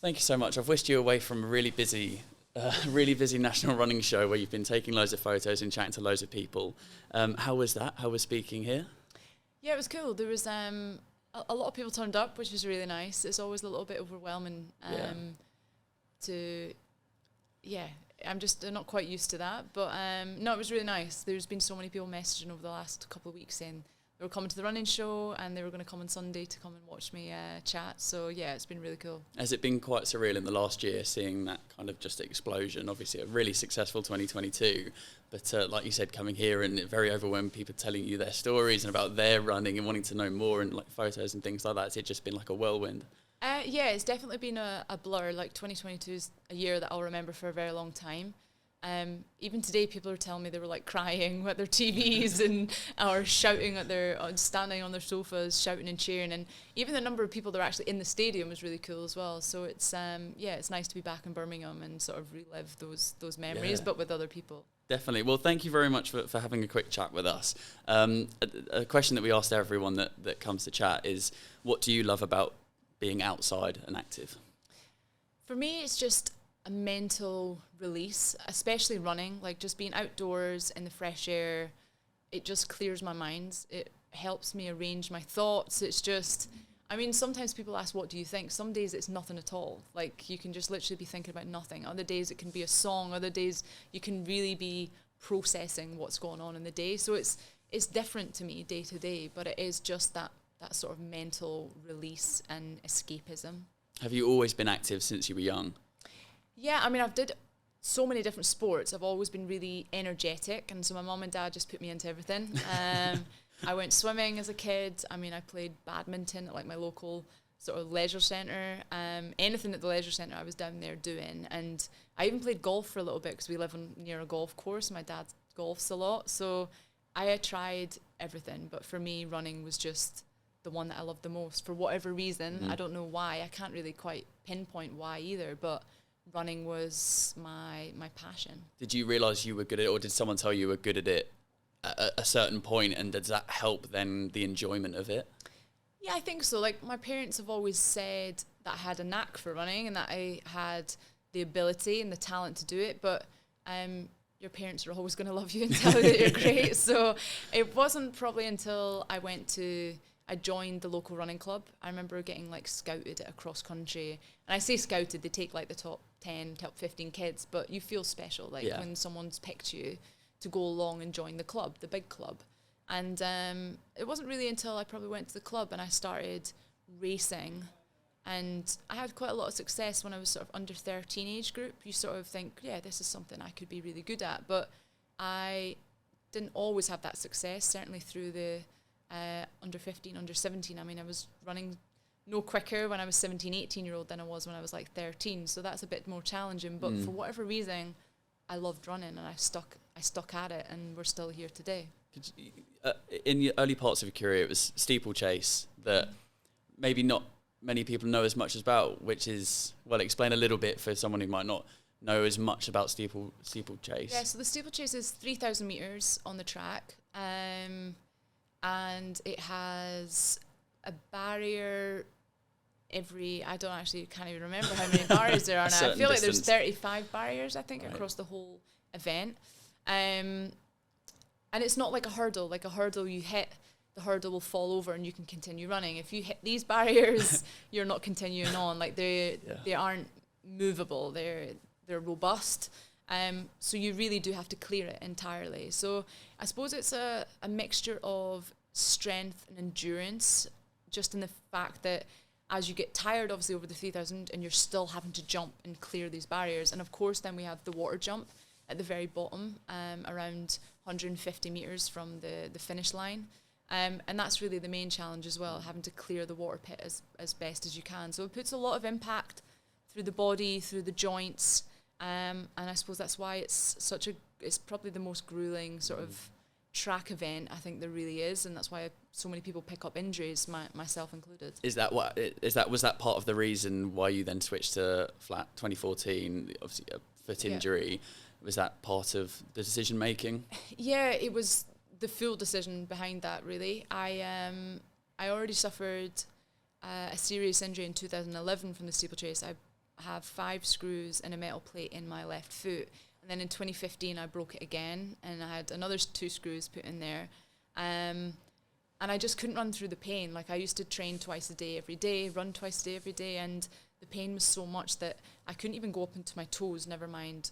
Thank you so much. I've wished you away from a really busy national running show where you've been taking loads of photos and chatting to loads of people. How was that? How was speaking here? Yeah, it was cool. There was a lot of people turned up, which was really nice. It's always a little bit overwhelming I'm just not quite used to that. But no, it was really nice. There's been so many people messaging over the last couple of weeks saying they were coming to the running show and they were going to come on Sunday to come and watch me chat. So yeah, it's been really cool. Has it been quite surreal in the last year seeing that kind of just explosion? Obviously a really successful 2022, but like you said, coming here and very overwhelmed, people telling you their stories and about their running and wanting to know more and like photos and things like that. Has it just been like a whirlwind? Yeah, it's definitely been a blur. Like 2022 is a year that I'll remember for a very long time. Even today, people are telling me they were like crying at their TVs or shouting at standing on their sofas, shouting and cheering. And even the number of people that are actually in the stadium was really cool as well. So it's it's nice to be back in Birmingham and sort of relive those memories, but with other people. Definitely. Well, thank you very much for having a quick chat with us. A question that we asked everyone that comes to chat is, what do you love about being outside and active? For me, it's just a mental release, especially running, like just being outdoors in the fresh air. It just clears my mind. It helps me arrange my thoughts. It's just, I mean, sometimes people ask, what do you think? Some days it's nothing at all. Like you can just literally be thinking about nothing. Other days it can be a song. Other days you can really be processing what's going on in the day. So it's different to me day to day, but it is just that sort of mental release and escapism. Have you always been active since you were young? Yeah, I mean, I've did so many different sports. I've always been really energetic, and so my mum and dad just put me into everything. I went swimming as a kid. I mean, I played badminton at like my local sort of leisure centre. Anything at the leisure centre I was down there doing. And I even played golf for a little bit because we live near a golf course. My dad golfs a lot. So I had tried everything, but for me, running was just the one that I loved the most. For whatever reason, I don't know why. I can't really quite pinpoint why either, but running was my passion. Did you realise you were good at it, or did someone tell you were good at it at a certain point, and does that help then the enjoyment of it? Yeah, I think so. Like my parents have always said that I had a knack for running and that I had the ability and the talent to do it, but your parents are always going to love you and tell you that you're great. So it wasn't probably until I joined the local running club. I remember getting like scouted at a cross country, and I say scouted, they take like the top 10, top 15 kids, but you feel special when someone's picked you to go along and join the club, the big club. And it wasn't really until I probably went to the club and I started racing, and I had quite a lot of success when I was sort of under 13 age group. You sort of think, yeah, this is something I could be really good at, but I didn't always have that success, certainly through the under 15, under 17. I mean, I was running no quicker when I was 17, 18-year-old than I was when I was like 13. So that's a bit more challenging. But for whatever reason, I loved running and I stuck at it, and we're still here today. In the early parts of your career, it was steeplechase that maybe not many people know as much about, which is, well, explain a little bit for someone who might not know as much about steeplechase. Yeah, so the steeplechase is 3,000 metres on the track. And it has a barrier I can't even remember how many barriers there are now. I feel like there's 35 barriers, I think, across the whole event. And it's not like a hurdle. Like a hurdle, you hit, the hurdle will fall over and you can continue running. If you hit these barriers, you're not continuing on. Like they aren't movable. They're robust. So you really do have to clear it entirely. So I suppose it's a mixture of strength and endurance, just in the fact that as you get tired, obviously, over the 3,000, and you're still having to jump and clear these barriers. And of course, then we have the water jump at the very bottom, around 150 metres from the finish line. And that's really the main challenge as well, having to clear the water pit as best as you can. So it puts a lot of impact through the body, through the joints. And I suppose that's why it's probably the most grueling sort of track event I think there really is, and that's why so many people pick up injuries, myself included. Was that part of the reason why you then switched to flat 2014? Obviously, a foot injury. Was that part of the decision making? Yeah, it was the full decision behind that. Really, I already suffered a serious injury in 2011 from the steeplechase. I have 5 screws and a metal plate in my left foot. And then in 2015, I broke it again, and I had another 2 screws put in there. And I just couldn't run through the pain. Like, I used to train twice a day every day, run twice a day every day, and the pain was so much that I couldn't even go up into my toes, never mind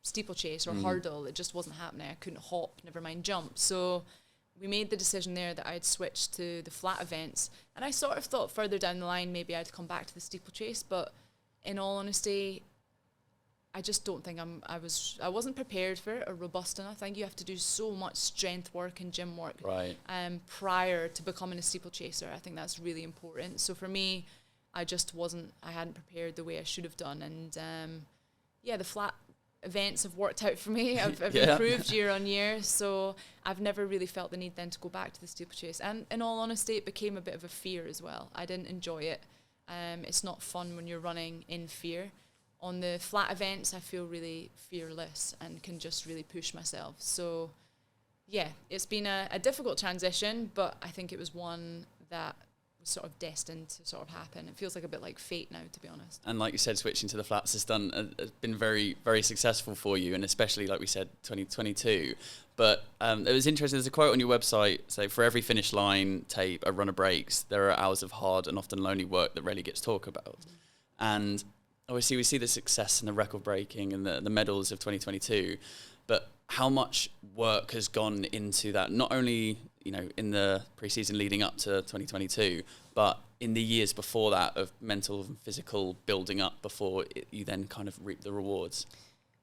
steeplechase or hurdle. It just wasn't happening. I couldn't hop, never mind jump. So we made the decision there that I'd switch to the flat events. And I sort of thought further down the line maybe I'd come back to the steeplechase, but in all honesty, I just don't think I wasn't prepared for it or robust enough. I think you have to do so much strength work and gym work prior to becoming a steeplechaser. I think that's really important. So for me, I hadn't prepared the way I should have done. And the flat events have worked out for me. I've improved year on year. So I've never really felt the need then to go back to the steeplechase. And in all honesty, it became a bit of a fear as well. I didn't enjoy it. It's not fun when you're running in fear. On the flat events, I feel really fearless and can just really push myself. So, yeah, it's been a difficult transition, but I think it was one that was sort of destined to sort of happen. It feels like a bit like fate now, to be honest. And like you said, switching to the flats has been very, very successful for you, and especially, like we said, 2022. But it was interesting, there's a quote on your website, so for every finish line tape a runner breaks, there are hours of hard and often lonely work that rarely gets talked about. And obviously we see the success and the record breaking and the medals of 2022, but how much work has gone into that, not only, you know, in the pre-season leading up to 2022, but in the years before that of mental and physical building up before you then kind of reap the rewards?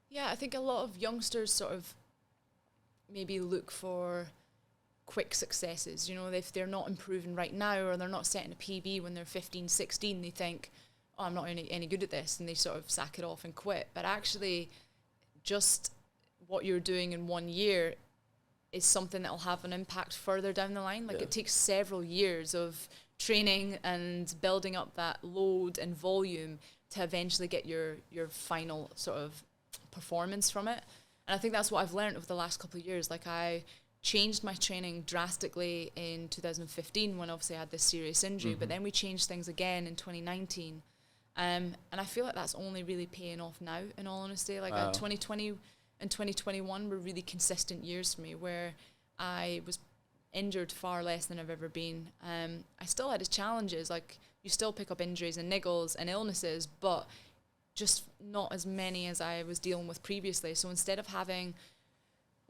Yeah, I think a lot of youngsters sort of maybe look for quick successes. You know, if they're not improving right now or they're not setting a PB when they're 15, 16, they think, oh, I'm not any good at this, and they sort of sack it off and quit. But actually, just what you're doing in 1 year is something that will have an impact further down the line. Like, it takes several years of training and building up that load and volume to eventually get your final sort of performance from it. And I think that's what I've learned over the last couple of years. Like, I changed my training drastically in 2015 when obviously I had this serious injury, but then we changed things again in 2019. And I feel like that's only really paying off now, in all honesty. Like, 2020 and 2021 were really consistent years for me, where I was injured far less than I've ever been. I still had its challenges. Like, you still pick up injuries and niggles and illnesses, but just not as many as I was dealing with previously. So instead of having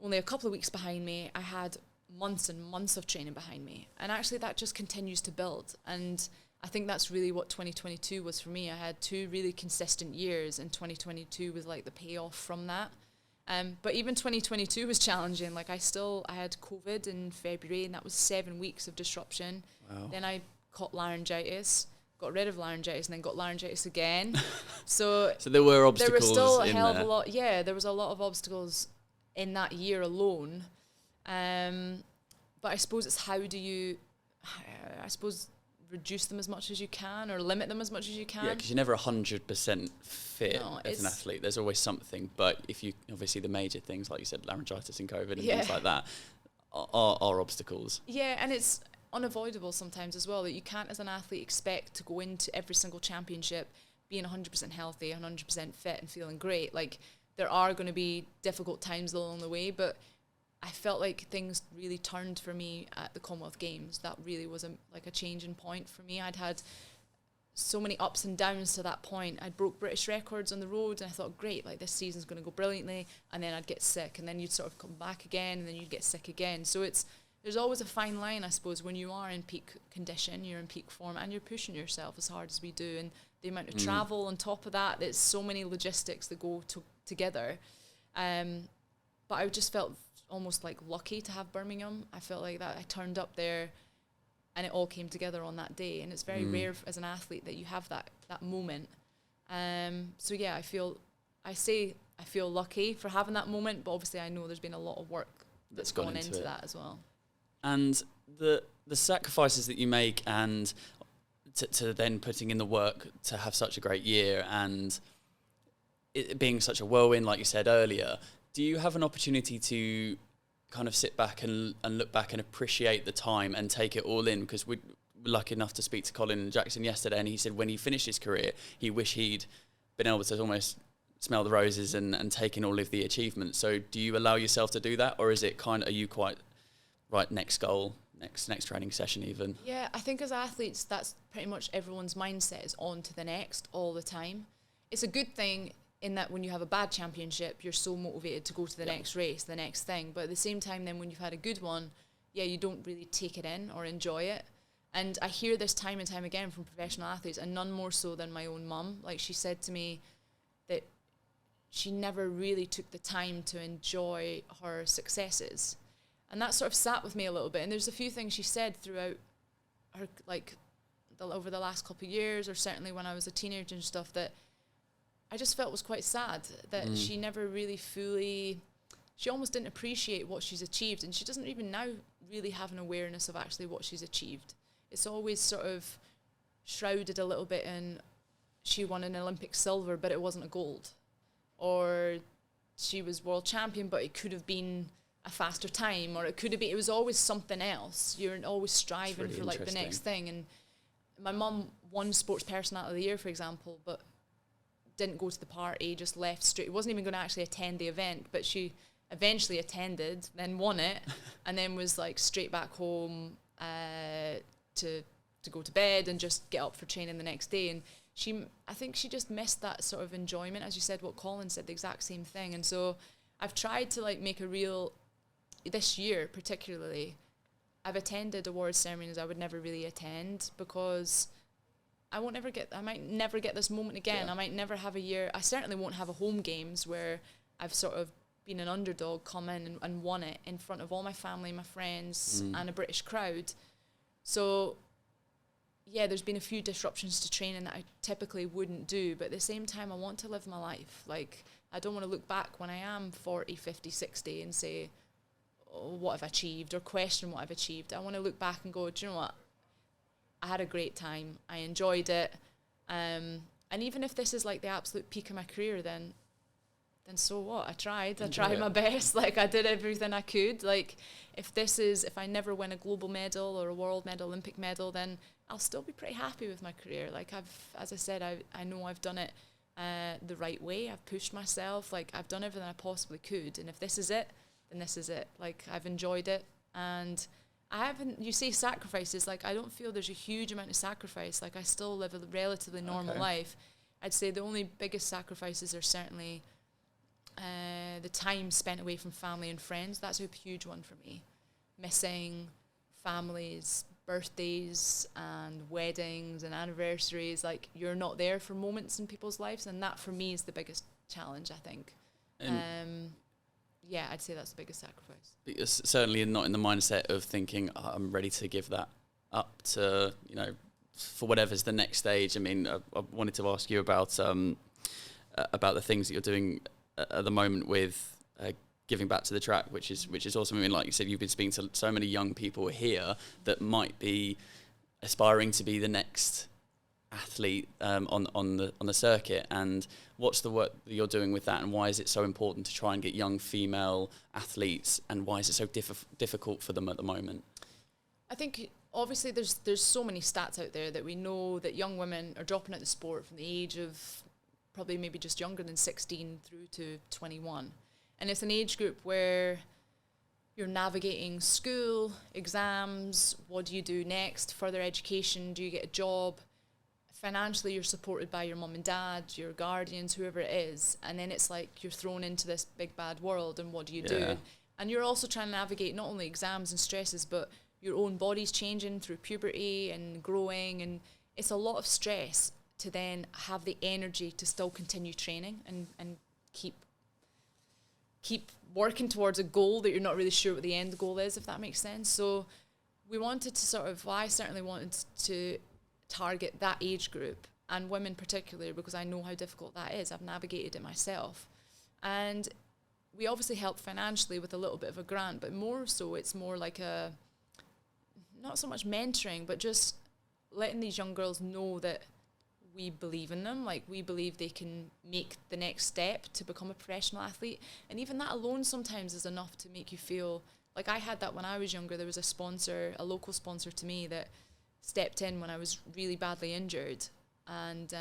only a couple of weeks behind me, I had months and months of training behind me. And actually that just continues to build. And I think that's really what 2022 was for me. I had 2 really consistent years, and 2022 was like the payoff from that. But even 2022 was challenging. Like, I had COVID in February, and that was 7 weeks of disruption. Wow. Then I caught laryngitis, got rid of laryngitis, and then got laryngitis again. So there were obstacles. There was still a hell of a lot. Yeah, there was a lot of obstacles in that year alone. But I suppose it's how do you, reduce them as much as you can or limit them as much as you can. Yeah, because you're never 100% fit as an athlete. There's always something. But if you, obviously the major things, like you said, laryngitis and COVID and things like that, are obstacles. Yeah, and it's unavoidable sometimes as well, that you can't as an athlete expect to go into every single championship being 100% healthy, 100% fit and feeling great. Like, there are going to be difficult times along the way, but I felt like things really turned for me at the Commonwealth Games. That really was a changing point for me. I'd had so many ups and downs to that point. I broke British records on the road, and I thought, great, like, this season's going to go brilliantly, and then I'd get sick, and then you'd sort of come back again, and then you'd get sick again. So there's always a fine line, I suppose, when you are in peak condition, you're in peak form, and you're pushing yourself as hard as we do, and the amount of travel on top of that, there's so many logistics that go together. But I just felt almost like lucky to have Birmingham. I felt like that I turned up there and it all came together on that day, and it's very rare as an athlete that you have that moment. So yeah, I feel lucky for having that moment, but obviously I know there's been a lot of work that's gone into that as well. And the sacrifices that you make, and to then putting in the work to have such a great year, and it being such a whirlwind, like you said earlier, do you have an opportunity to kind of sit back and look back and appreciate the time and take it all in? Because we were lucky enough to speak to Colin Jackson yesterday, and he said when he finished his career, he wished he'd been able to almost smell the roses and take in all of the achievements. So do you allow yourself to do that, or is it kind of, are you quite right, next goal, next training session even? Yeah, I think as athletes, that's pretty much everyone's mindset is on to the next all the time. It's a good thing in that when you have a bad championship, you're so motivated to go to the next race, the next thing. But at the same time, then when you've had a good one, you don't really take it in or enjoy it. And I hear this time and time again from professional athletes, and none more so than my own mum. Like, she said to me that she never really took the time to enjoy her successes. And that sort of sat with me a little bit. And there's a few things she said throughout her, like, over the last couple of years, or certainly when I was a teenager and stuff, that I just felt was quite sad, that she never really she almost didn't appreciate what she's achieved. And she doesn't even now really have an awareness of actually what she's achieved. It's always sort of shrouded a little bit in, she won an Olympic silver, but it wasn't a gold. Or she was world champion, but it could have been a faster time, or it was always something else. You're always striving for like the next thing. And my mum won Sports Personality of the Year, for example, but didn't go to the party, just left straight. Wasn't even going to actually attend the event, but she eventually attended, then won it, and then was like straight back home to go to bed and just get up for training the next day. And I think she just missed that sort of enjoyment, as you said, what Colin said, the exact same thing. And so I've tried to like make this year particularly, I've attended awards ceremonies I would never really attend, because I might never get this moment again. I might never have a year. I certainly won't have a home games where I've sort of been an underdog, come in and won it in front of all my family, my friends, and a British crowd. So yeah, there's been a few disruptions to training that I typically wouldn't do, but at the same time, I want to live my life. Like, I don't want to look back when I am 40, 50, 60 and say, oh, what I've achieved, or question what I've achieved. I want to look back and go, do you know what? I had a great time. I enjoyed it. And even if this is like the absolute peak of my career, then so what? I tried my best. Like, I did everything I could. Like, if I never win a global medal or a world medal, Olympic medal, then I'll still be pretty happy with my career. Like, as I said, I know I've done it the right way. I've pushed myself. Like, I've done everything I possibly could. And if this is it, then this is it. Like, I've enjoyed it. And you say sacrifices, like, I don't feel there's a huge amount of sacrifice. Like, I still live a relatively normal life. I'd say the only biggest sacrifices are certainly the time spent away from family and friends. That's a huge one for me. Missing families, birthdays and weddings and anniversaries. Like, you're not there for moments in people's lives, and that for me is the biggest challenge, I think. Yeah, I'd say that's the biggest sacrifice. But you're certainly not in the mindset of thinking, oh, I'm ready to give that up to, for whatever's the next stage. I mean, I wanted to ask you about the things that you're doing at the moment with giving back to the track, which is awesome. I mean, like you said, you've been speaking to so many young people here that might be aspiring to be the next athlete on the circuit. And what's the work that you're doing with that, and why is it so important to try and get young female athletes, and why is it so difficult for them at the moment? I think obviously there's so many stats out there that we know that young women are dropping out the sport from the age of probably maybe just younger than 16 through to 21. And it's an age group where you're navigating school, exams, what do you do next, further education, do you get a job? Financially, you're supported by your mum and dad, your guardians, whoever it is. And then it's like you're thrown into this big bad world, and what do you do? And you're also trying to navigate not only exams and stresses, but your own body's changing through puberty and growing. And it's a lot of stress to then have the energy to still continue training and keep working towards a goal that you're not really sure what the end goal is, if that makes sense. So we wanted to I certainly wanted to target that age group, and women particularly, because I know how difficult that is. I've navigated it myself. And we obviously help financially with a little bit of a grant, but more so it's more like not so much mentoring, but just letting these young girls know that we believe in them. Like, we believe they can make the next step to become a professional athlete. And even that alone sometimes is enough to make you feel like I had that when I was younger. There was a local sponsor to me that stepped in when I was really badly injured. And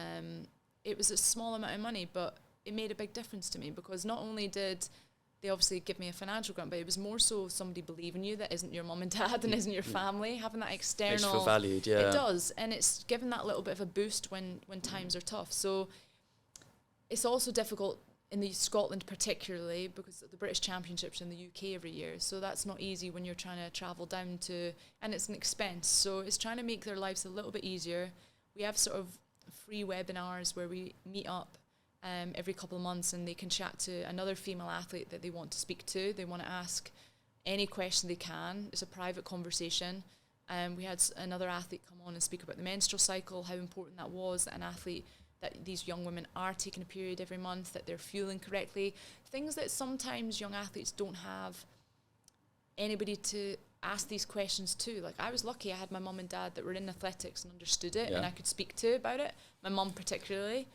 it was a small amount of money, but it made a big difference to me, because not only did they obviously give me a financial grant, but it was more so somebody believing you that isn't your mum and dad and isn't your family, having that external. Makes you feel valued, yeah. It does, and it's given that little bit of a boost when times are tough. So it's also difficult in Scotland particularly, because the British Championships are in the UK every year, so that's not easy when you're trying to travel down to, and it's an expense, so it's trying to make their lives a little bit easier. We have sort of free webinars where we meet up every couple of months, and they can chat to another female athlete that they want to speak to. They want to ask any question they can. It's a private conversation. We had another athlete come on and speak about the menstrual cycle, how important that was, that an athlete, that these young women are taking a period every month, that they're fueling correctly, things that sometimes young athletes don't have anybody to ask these questions to. Like, I was lucky I had my mum and dad that were in athletics and understood it, and I could speak to about it, my mum particularly.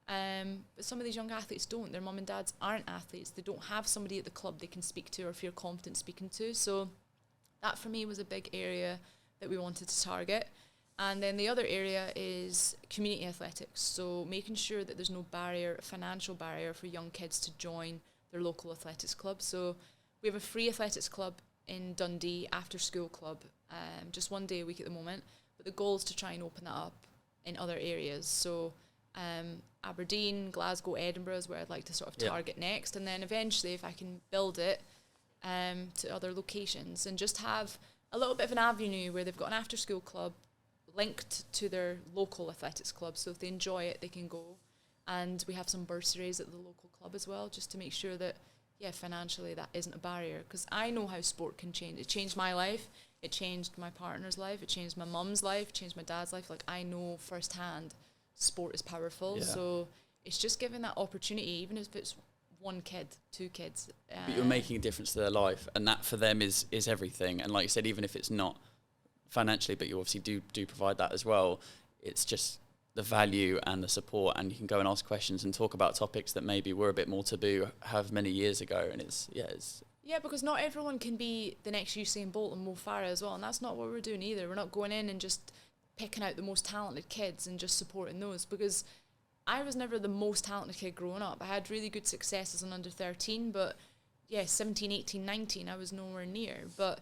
But some of these young athletes don't. Their mum and dads aren't athletes. They don't have somebody at the club they can speak to or feel confident speaking to. So that for me was a big area that we wanted to target. And then the other area is community athletics. So making sure that there's no barrier, financial barrier for young kids to join their local athletics club. So we have a free athletics club in Dundee, after school club, just one day a week at the moment. But the goal is to try and open that up in other areas. So Aberdeen, Glasgow, Edinburgh is where I'd like to sort of target next. And then eventually, if I can build it to other locations, and just have a little bit of an avenue where they've got an after school club linked to their local athletics club, so if they enjoy it they can go, and we have some bursaries at the local club as well, just to make sure that financially that isn't a barrier, because I know how sport can change. It changed my life, it changed my partner's life, it changed my mum's life, it changed my dad's life. Like, I know firsthand sport is powerful, so it's just giving that opportunity, even if it's one kid, two kids, but you're making a difference to their life, and that for them is everything. And like you said, even if it's not financially, but you obviously do provide that as well, it's just the value and the support, and you can go and ask questions and talk about topics that maybe were a bit more taboo however many years ago. And it's because not everyone can be the next Usain Bolt and Mo Farah as well, and that's not what we're doing either. We're not going in and just picking out the most talented kids and just supporting those, because I was never the most talented kid growing up. I had really good success as an under 13, but 17, 18, 19 I was nowhere near. But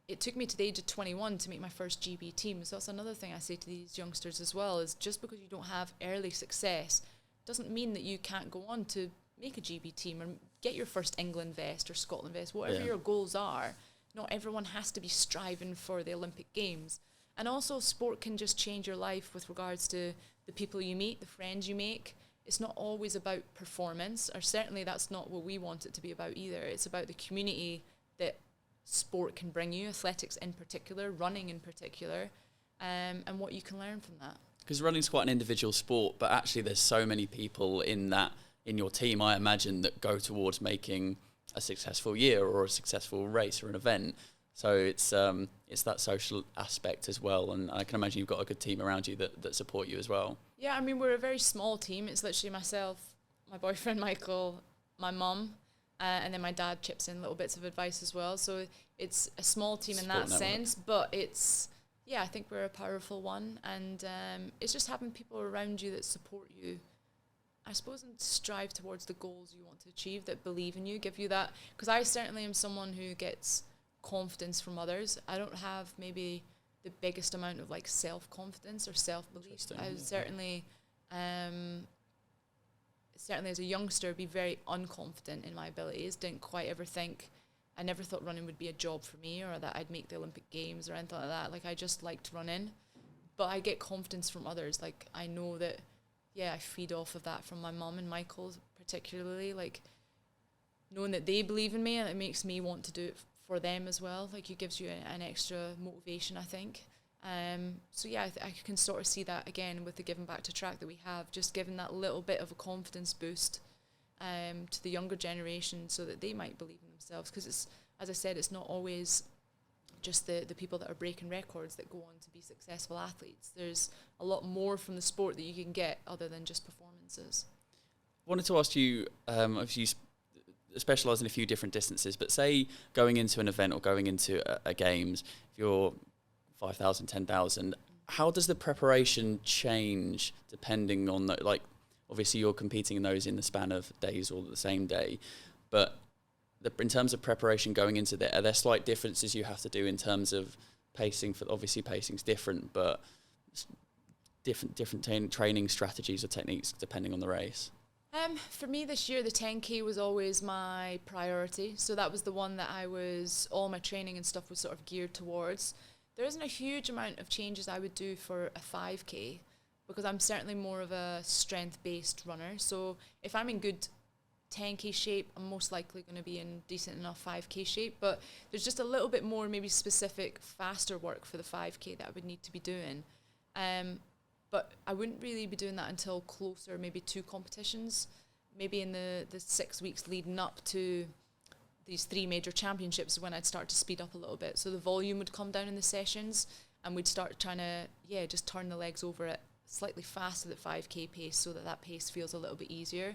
it took me to the age of 21 to make my first GB team. So that's another thing I say to these youngsters as well, is just because you don't have early success doesn't mean that you can't go on to make a GB team or get your first England vest or Scotland vest, whatever your goals are. Not everyone has to be striving for the Olympic Games. And also, sport can just change your life with regards to the people you meet, the friends you make. It's not always about performance, or certainly that's not what we want it to be about either. It's about the community that sport can bring you, athletics in particular, running in particular, and what you can learn from that. Because running's quite an individual sport, but actually there's so many people in your team, I imagine, that go towards making a successful year or a successful race or an event. So it's that social aspect as well, and I can imagine you've got a good team around you that support you as well. Yeah, I mean, we're a very small team. It's literally myself, my boyfriend Michael, my mum, and then my dad chips in little bits of advice as well. So it's a small team in that sense, but it's, I think we're a powerful one. And it's just having people around you that support you, I suppose, and strive towards the goals you want to achieve, that believe in you, give you that. Because I certainly am someone who gets confidence from others. I don't have maybe the biggest amount of like self-confidence or self-belief. I would certainly as a youngster be very unconfident in my abilities. Didn't quite ever think, I never thought running would be a job for me or that I'd make the Olympic Games or anything like that. Like, I just liked running, but I get confidence from others. Like, I know that I feed off of that from my mum and Michael particularly, like knowing that they believe in me, and it makes me want to do it for them as well. Like, it gives you an extra motivation, I think. I can sort of see that again with the Giving Back to Track that we have, just giving that little bit of a confidence boost to the younger generation, so that they might believe in themselves. Because it's, as I said, it's not always just the people that are breaking records that go on to be successful athletes. There's a lot more from the sport that you can get other than just performances. I wanted to ask you, if you specialise in a few different distances, but say going into an event or going into a games, if you're 5,000, 10,000, how does the preparation change depending on obviously you're competing in those in the span of days all the same day, but in terms of preparation going into there, are there slight differences you have to do in terms of pacing? For obviously pacing's different, but different training strategies or techniques depending on the race. For me this year, the 10K was always my priority. So that was the one that all my training and stuff was sort of geared towards. There isn't a huge amount of changes I would do for a 5K because I'm certainly more of a strength-based runner. So if I'm in good 10K shape, I'm most likely going to be in decent enough 5K shape. But there's just a little bit more maybe specific, faster work for the 5K that I would need to be doing. But I wouldn't really be doing that until closer, maybe to competitions, maybe in the 6 weeks leading up to these 3 major championships when I'd start to speed up a little bit. So the volume would come down in the sessions and we'd start trying to, just turn the legs over at slightly faster than 5K pace so that pace feels a little bit easier.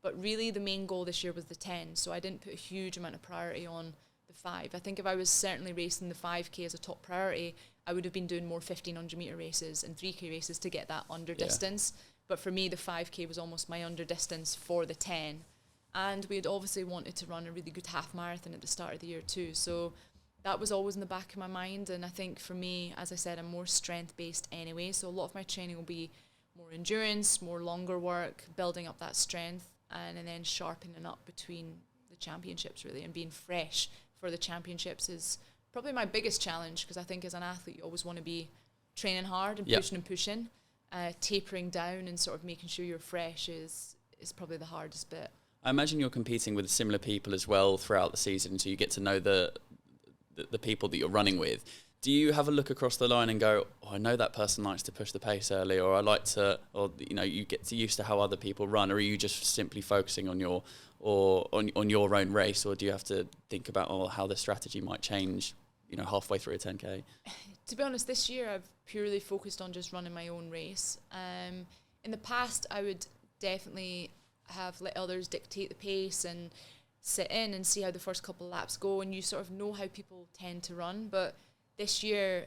But really the main goal this year was the 10, so I didn't put a huge amount of priority on the 5. I think if I was certainly racing the 5K as a top priority, I would have been doing more 1,500 metre races and 3K races to get that under distance. But for me, the 5K was almost my under distance for the 10. And we had obviously wanted to run a really good half marathon at the start of the year too. So that was always in the back of my mind. And I think for me, as I said, I'm more strength-based anyway. So a lot of my training will be more endurance, more longer work, building up that strength, and then sharpening up between the championships really, and being fresh for the championships is probably my biggest challenge, because I think as an athlete you always want to be training hard and pushing. Tapering down and sort of making sure you're fresh is probably the hardest bit. I imagine you're competing with similar people as well throughout the season, so you get to know the people that you're running with. Do you have a look across the line and go, oh, I know that person likes to push the pace early, or I like to, or you get used to how other people run, or are you just simply focusing on your own race, or do you have to think about how the strategy might change, halfway through a 10K? To be honest, this year I've purely focused on just running my own race. In the past, I would definitely have let others dictate the pace and sit in and see how the first couple of laps go, and you sort of know how people tend to run. But this year,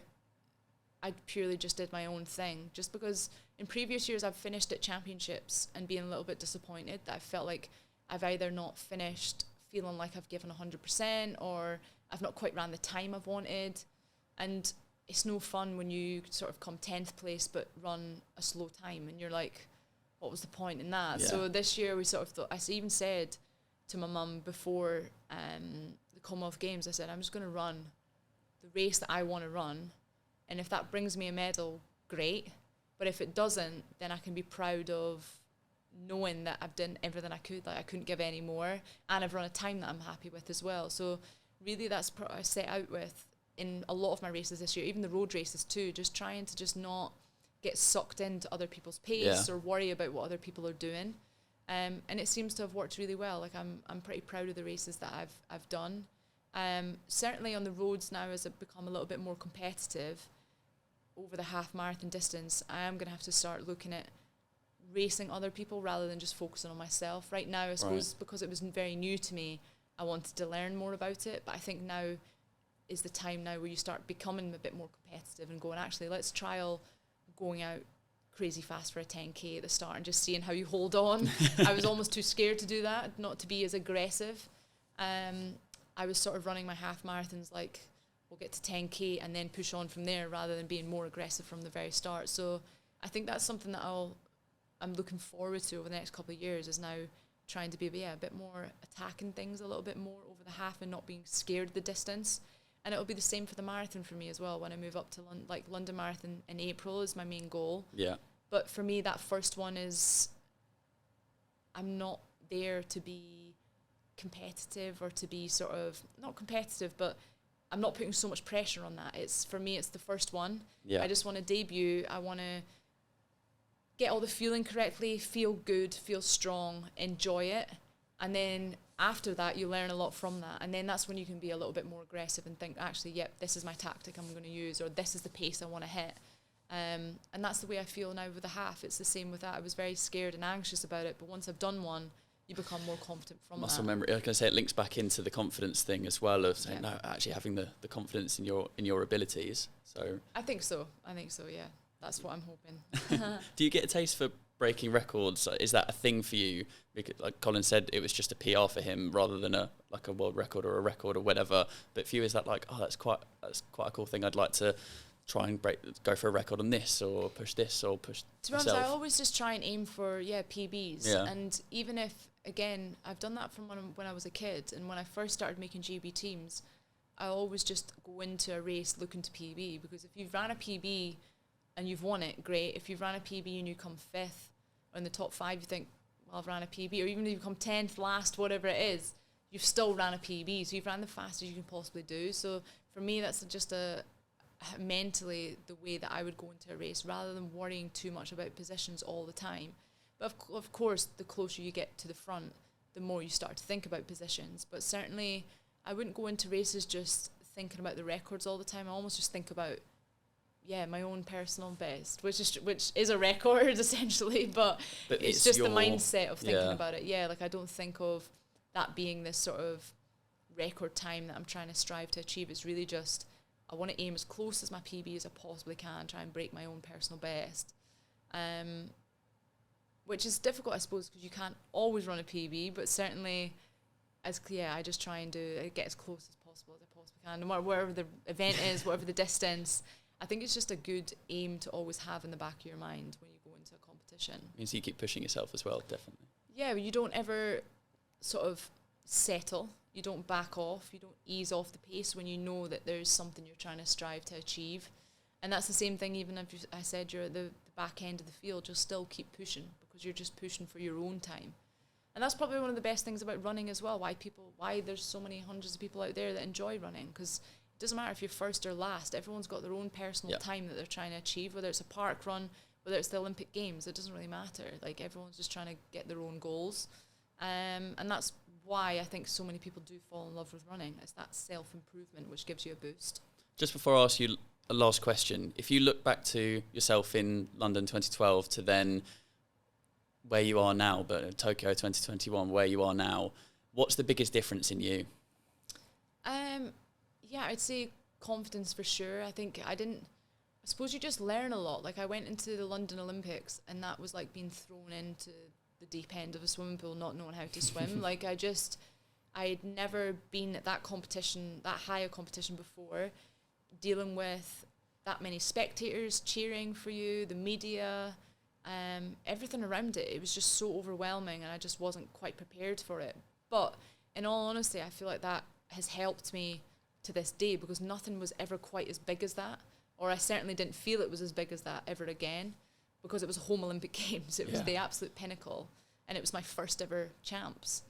I purely just did my own thing, just because in previous years I've finished at championships and being a little bit disappointed that I felt like I've either not finished feeling like I've given 100%, or I've not quite ran the time I've wanted. And it's no fun when you sort of come 10th place but run a slow time, and you're like, what was the point in that? Yeah. So this year we sort of thought, I even said to my mum before the Commonwealth Games, I said, I'm just going to run the race that I want to run, and if that brings me a medal, great, but if it doesn't, then I can be proud of knowing that I've done everything I could, like I couldn't give any more, and I've run a time that I'm happy with as well. So really that's what I set out with in a lot of my races this year, even the road races too, just trying to just not get sucked into other people's pace or worry about what other people are doing. And it seems to have worked really well. Like I'm pretty proud of the races that I've done. Certainly on the roads now, as I've become a little bit more competitive over the half marathon distance, I am going to have to start looking at racing other people rather than just focusing on myself. Right now, I suppose, because it was very new to me, I wanted to learn more about it. But I think now is the time now where you start becoming a bit more competitive and going, actually, let's trial going out crazy fast for a 10K at the start and just seeing how you hold on. I was almost too scared to do that, not to be as aggressive. I was sort of running my half marathons like, we'll get to 10K and then push on from there, rather than being more aggressive from the very start. So I think that's something that I'm looking forward to over the next couple of years, is now trying to be a bit more attacking things a little bit more over the half and not being scared of the distance. And it'll be the same for the marathon for me as well when I move up to London Marathon in April is my main goal. Yeah. But for me, that first one is, I'm not there to be competitive or to be sort of, not competitive, but I'm not putting so much pressure on that. For me, it's the first one. Yeah. I just want to debut. I want to get all the feeling correctly, feel good, feel strong, enjoy it. And then after that, you learn a lot from that. And then that's when you can be a little bit more aggressive and think, actually, yep, this is my tactic I'm going to use, or this is the pace I want to hit. And that's the way I feel now with the half. It's the same with that. I was very scared and anxious about it, but once I've done one, you become more confident from muscle memory. I was going to say it links back into the confidence thing as well, of saying, no, actually having the confidence in your abilities. So I think so, yeah. That's what I'm hoping. Do you get a taste for breaking records, is that a thing for you? Because, like Colin said, it was just a PR for him rather than a world record or a record or whatever. But for you, is that like, oh, that's quite a cool thing. I'd like to try and go for a record on this or push this or push. To be honest, I always just try and aim for PBs. Yeah. And even if, again, I've done that from when I was a kid, and when I first started making GB teams, I always just go into a race looking to PB, because if you've ran a PB and you've won it, great. If you've ran a PB and you come 5th or in the top 5, you think, well, I've ran a PB, or even if you come 10th, last, whatever it is, you've still ran a PB. So you've ran the fastest you can possibly do. So for me, that's just mentally the way that I would go into a race, rather than worrying too much about positions all the time. But of course, the closer you get to the front, the more you start to think about positions. But certainly, I wouldn't go into races just thinking about the records all the time. I almost just think about, my own personal best, which is a record essentially, but it's just the mindset of thinking about it. Yeah, like I don't think of that being this sort of record time that I'm trying to strive to achieve. It's really just, I want to aim as close as my PB as I possibly can, try and break my own personal best. Which is difficult, I suppose, because you can't always run a PB, but certainly, I just try and get as close as possible as I possibly can, no matter wherever the event is, whatever the distance. I think it's just a good aim to always have in the back of your mind when you go into a competition. Means you keep pushing yourself as well, definitely. Yeah, you don't ever sort of settle. You don't back off. You don't ease off the pace when you know that there's something you're trying to strive to achieve. And that's the same thing, even if I said you're at the back end of the field, you'll still keep pushing, because you're just pushing for your own time. And that's probably one of the best things about running as well, why there's so many hundreds of people out there that enjoy running, because it doesn't matter if you're first or last. Everyone's got their own personal time that they're trying to achieve, whether it's a park run, whether it's the Olympic Games. It doesn't really matter. Like, everyone's just trying to get their own goals. And that's why I think so many people do fall in love with running. It's that self-improvement which gives you a boost. Just before I ask you a last question, if you look back to yourself in London 2012 to then where you are now, but Tokyo 2021, where you are now, what's the biggest difference in you? I'd say confidence for sure. I suppose you just learn a lot. Like, I went into the London Olympics, and that was like being thrown into the deep end of a swimming pool, not knowing how to swim. Like, I'd never been at that competition, that high a competition before, dealing with that many spectators cheering for you, the media, everything around it. It was just so overwhelming, and I just wasn't quite prepared for it. But in all honesty, I feel like that has helped me to this day, because nothing was ever quite as big as that, or I certainly didn't feel it was as big as that ever again, because it was home Olympic Games. It was the absolute pinnacle, and it was my first ever champs.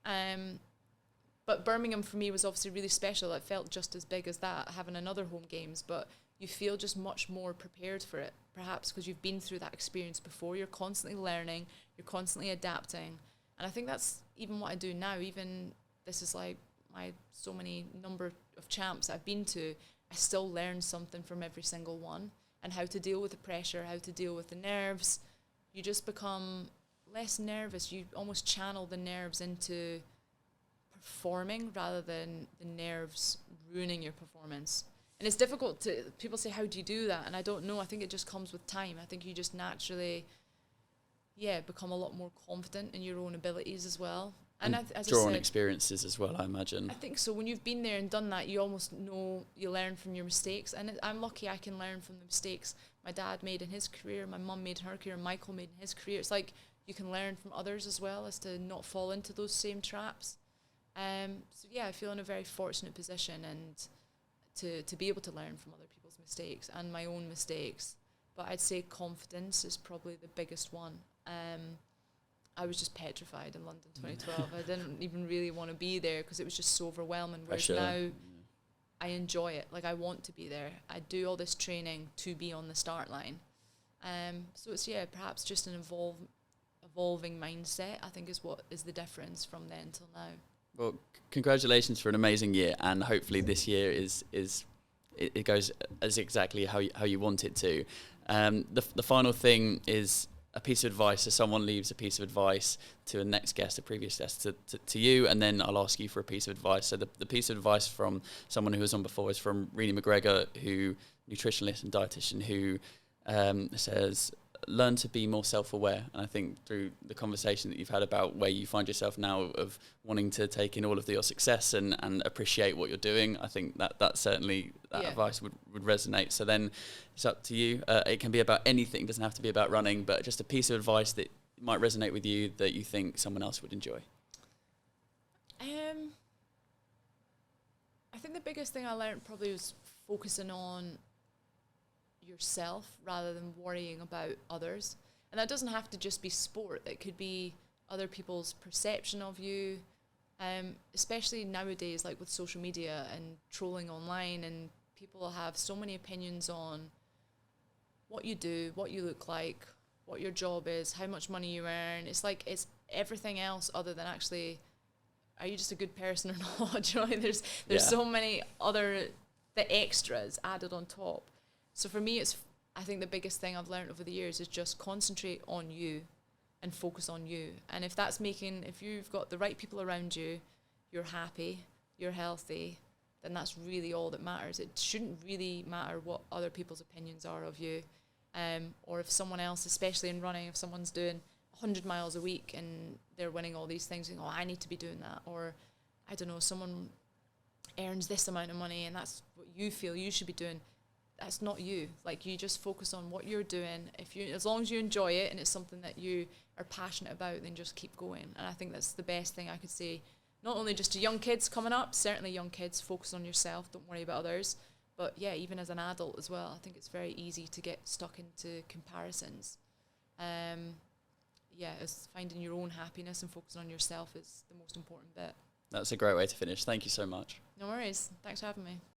But Birmingham for me was obviously really special. It felt just as big as that, having another home games, but you feel just much more prepared for it, perhaps because you've been through that experience before. You're constantly learning, you're constantly adapting, and I think that's even what I do now. Even this is like my so many number of champs I've been to, I still learn something from every single one, and how to deal with the pressure, how to deal with the nerves. You just become less nervous. You almost channel the nerves into performing rather than the nerves ruining your performance. And it's difficult people say, how do you do that? And I don't know. I think it just comes with time. I think you just naturally, become a lot more confident in your own abilities as well. And as draw on experiences as well, I imagine. I think so. When you've been there and done that, you almost know, you learn from your mistakes. And I'm lucky I can learn from the mistakes my dad made in his career, my mum made in her career, Michael made in his career. It's like you can learn from others as well, as to not fall into those same traps. I feel in a very fortunate position, and to be able to learn from other people's mistakes and my own mistakes. But I'd say confidence is probably the biggest one. I was just petrified in London 2012. I didn't even really want to be there because it was just so overwhelming. Whereas now, I enjoy it. Like, I want to be there. I do all this training to be on the start line. So it's, perhaps just an evolving mindset, I think, is what is the difference from then till now. Well, congratulations for an amazing year, and hopefully this year it goes as exactly how you want it to. The final thing is a piece of advice. So someone leaves a piece of advice to a next guest, a previous guest, to you, and then I'll ask you for a piece of advice. So the piece of advice from someone who was on before is from Renee McGregor, nutritionist and dietitian, who says, learn to be more self-aware. And I think through the conversation that you've had about where you find yourself now of wanting to take in all of your success and appreciate what you're doing, I think that certainly that advice would resonate. So then it's up to you. It can be about anything. It doesn't have to be about running, but just a piece of advice that might resonate with you that you think someone else would enjoy. I think the biggest thing I learned probably was focusing on yourself rather than worrying about others. And that doesn't have to just be sport. It could be other people's perception of you, especially nowadays, like with social media and trolling online, and people have so many opinions on what you do, what you look like, what your job is, how much money you earn. It's like it's everything else other than actually, are you just a good person or not? Do you know what I mean? There's so many other, the extras added on top. So for me, I think the biggest thing I've learned over the years is just concentrate on you and focus on you. And if you've got the right people around you, you're happy, you're healthy, then that's really all that matters. It shouldn't really matter what other people's opinions are of you. Or if someone else, especially in running, if someone's doing 100 miles a week and they're winning all these things, and I need to be doing that. Or, I don't know, someone earns this amount of money and that's what you feel you should be doing. That's not you. Like, you just focus on what you're doing. As long as you enjoy it and it's something that you are passionate about, then just keep going. And I think that's the best thing I could say, not only just to young kids coming up, certainly young kids, focus on yourself, don't worry about others. But yeah, even as an adult as well, I think it's very easy to get stuck into comparisons. It's finding your own happiness and focusing on yourself is the most important bit. That's a great way to finish. Thank you so much. No worries. Thanks for having me.